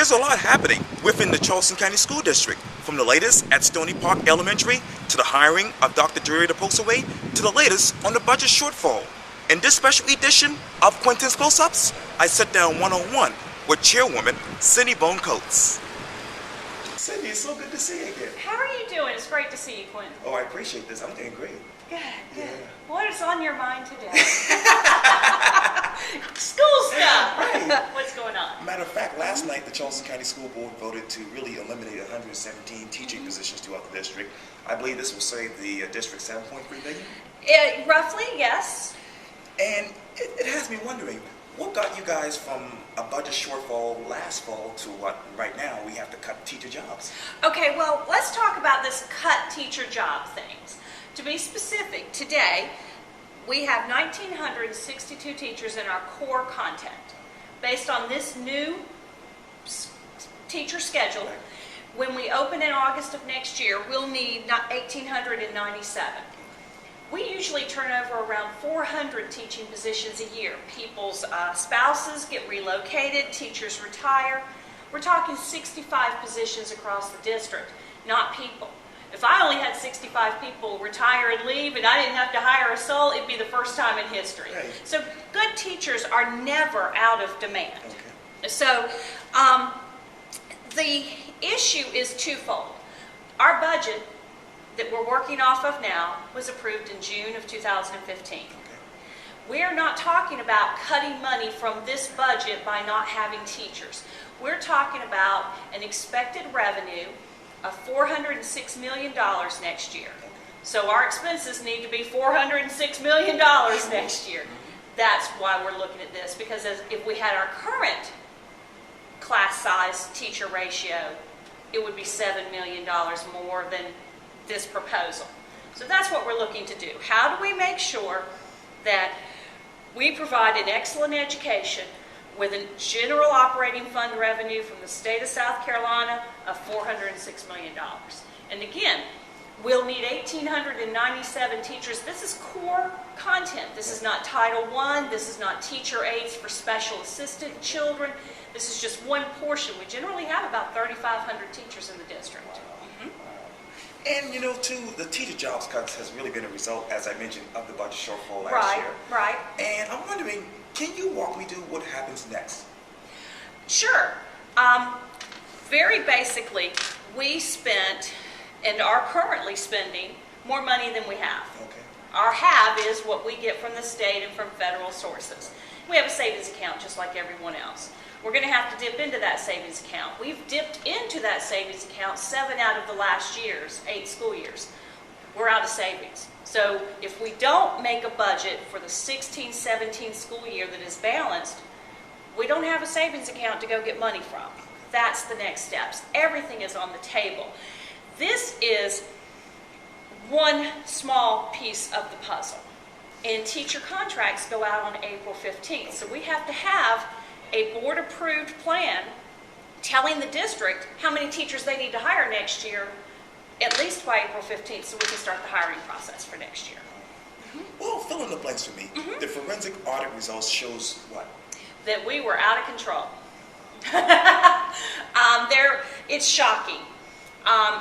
There's a lot happening within the Charleston County School District, from the latest at Stony Park Elementary to the hiring of Dr. Gerrita Postlewait to the latest on the budget shortfall. In this special edition of Quintin's Close-Ups, I sit down one-on-one with chairwoman Cindy Bohn Coats. Cindy, it's so good to see you again. How are you doing? It's great to see you, Quintin. Oh, I appreciate this. I'm doing great. Good, good. Yeah. What is on your mind today? School stuff. Right. What's going on? Matter of fact, last night the Charleston County School Board voted to really eliminate 117 teaching positions throughout the district. I believe this will save the district $7.3 billion. Roughly, yes. And it has me wondering, what got you guys from a budget shortfall last fall to what right now we have to cut teacher jobs? Okay, well, let's talk about this cut teacher job things. To be specific, today we have 1,962 teachers in our core content. Based on this new teacher schedule, when we open in August of next year, we'll need 1,897. We usually turn over around 400 teaching positions a year. People's spouses get relocated, teachers retire. We're talking 65 positions across the district, not people. If I only had 65 people retire and leave and I didn't have to hire a soul, it'd be the first time in history. Right. So good teachers are never out of demand. Okay. So the issue is twofold. Our budget that we're working off of now was approved in June of 2015. Okay. We're not talking about cutting money from this budget by not having teachers. We're talking about an expected revenue of $406 million next year. So our expenses need to be $406 million next year. That's why we're looking at this, because if we had our current class size teacher ratio, it would be $7 million more than this proposal. So that's what we're looking to do. How do we make sure that we provide an excellent education with a general operating fund revenue from the state of South Carolina of $406 million? And again, we'll need 1,897 teachers. This is core content. This is not Title I. This is not teacher aides for special assistant children. This is just one portion. We generally have about 3,500 teachers in the district. And you know, too, the teacher jobs cuts has really been a result, as I mentioned, of the budget shortfall last year. Right. And I'm wondering, can you walk me through what happens next? Sure. Very basically, we spent and are currently spending more money than we have. Okay. Our have is what we get from the state and from federal sources. We have a savings account just like everyone else. We're going to have to dip into that savings account. We've dipped into that savings account 7 out of the last 8 school years. We're out of savings. So if we don't make a budget for the 16-17 school year that is balanced, we don't have a savings account to go get money from. That's the next steps. Everything is on the table. This is one small piece of the puzzle. And teacher contracts go out on April 15th. So we have to have a board-approved plan telling the district how many teachers they need to hire next year, at least by April 15th, so we can start the hiring process for next year. Well, fill in the blanks for me. The forensic audit results shows what? That we were out of control. It's shocking.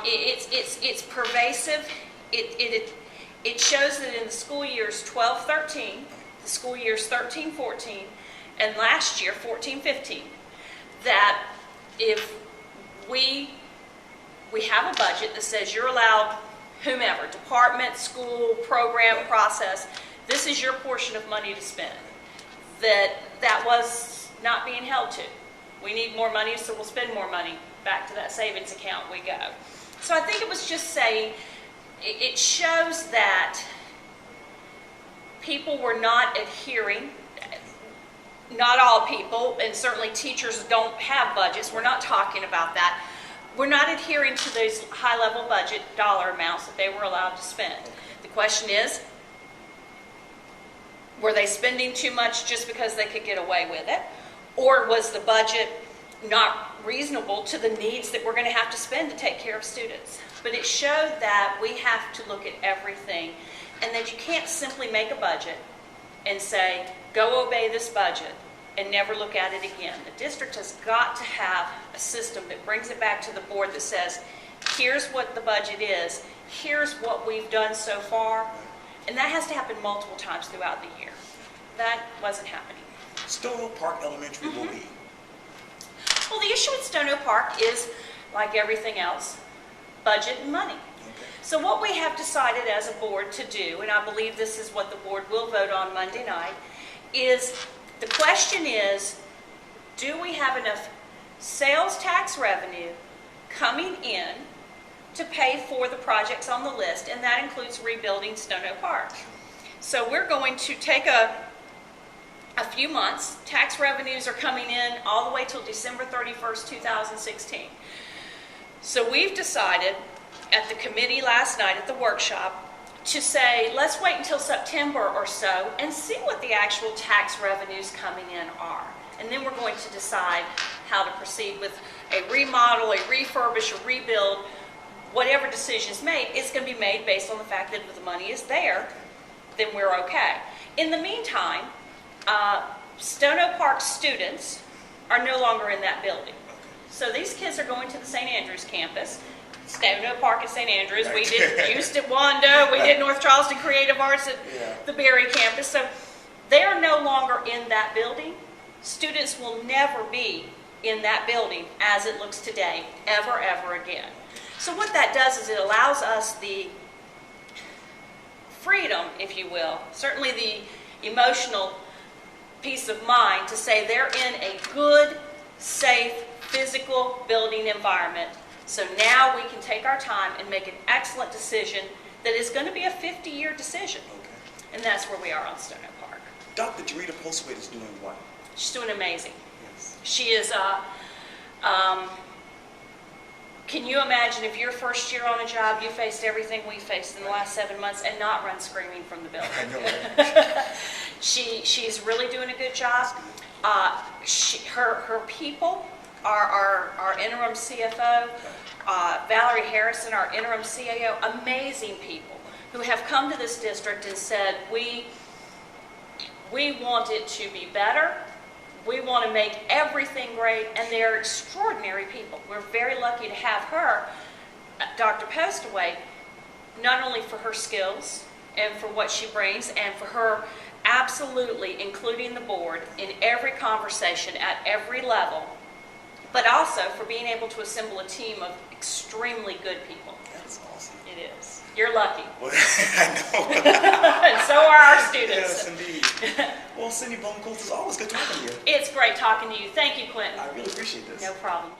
It's pervasive. It shows that in the school years 12-13, the school years 13-14, and last year 14-15, that if we have a budget that says you're allowed whomever, department, school, program, process, this is your portion of money to spend, that was not being held to. We need more money, so we'll spend more money. Back to that savings account we go. So I think it was just saying, it shows that people were not adhering. Not all people, and certainly teachers don't have budgets. We're not talking about that. We're not adhering to those high-level budget dollar amounts that they were allowed to spend. The question is, were they spending too much just because they could get away with it? Or was the budget not reasonable to the needs that we're going to have to spend to take care of students? But it showed that we have to look at everything, and that you can't simply make a budget and say, go obey this budget, and never look at it again. The district has got to have a system that brings it back to the board that says, here's what the budget is, here's what we've done so far, and that has to happen multiple times throughout the year. That wasn't happening. Stony Park Elementary will be. Well, the issue with Stony Park is, like everything else, budget and money. Okay. So what we have decided as a board to do, and I believe this is what the board will vote on Monday night, is the question is, do we have enough sales tax revenue coming in to pay for the projects on the list, and that includes rebuilding Stony Park. So we're going to take a few months. Tax revenues are coming in all the way till December 31st, 2016. So we've decided at the committee last night at the workshop to say, let's wait until September or so and see what the actual tax revenues coming in are. And then we're going to decide how to proceed with a remodel, a refurbish, a rebuild. Whatever decision is made, it's going to be made based on the fact that if the money is there, then we're okay. In the meantime, Stony Park students are no longer in that building. So these kids are going to the St. Andrews campus. Stony Park at St. Andrews. We did Houston at Wando. We did North Charleston Creative Arts at the Berry campus. So they are no longer in that building. Students will never be in that building as it looks today, ever, ever again. So what that does is it allows us the freedom, if you will, certainly the emotional peace of mind to say they're in a good, safe, physical building environment. So now we can take our time and make an excellent decision that is going to be a 50-year decision. Okay. And that's where we are on Stony Park. Dr. Gerrita Postlewait is doing what? She's doing amazing. Yes. She is, can you imagine if your first year on the job, you faced everything we faced in the last 7 months and not run screaming from the building? I know, right? She's really doing a good job. Her people, our interim CFO, Valerie Harrison, our interim CAO, amazing people who have come to this district and said, we want it to be better. We want to make everything great, and they're extraordinary people. We're very lucky to have her, Dr. Postlewait, not only for her skills and for what she brings, and for her absolutely including the board in every conversation at every level, but also for being able to assemble a team of extremely good people. That's awesome. It is. You're lucky. Well, I know. And so are our students. Yes, indeed. Well, Cindy Bohn Coats, it's always good talking to you. It's great talking to you. Thank you, Quintin. I really appreciate this. No problem.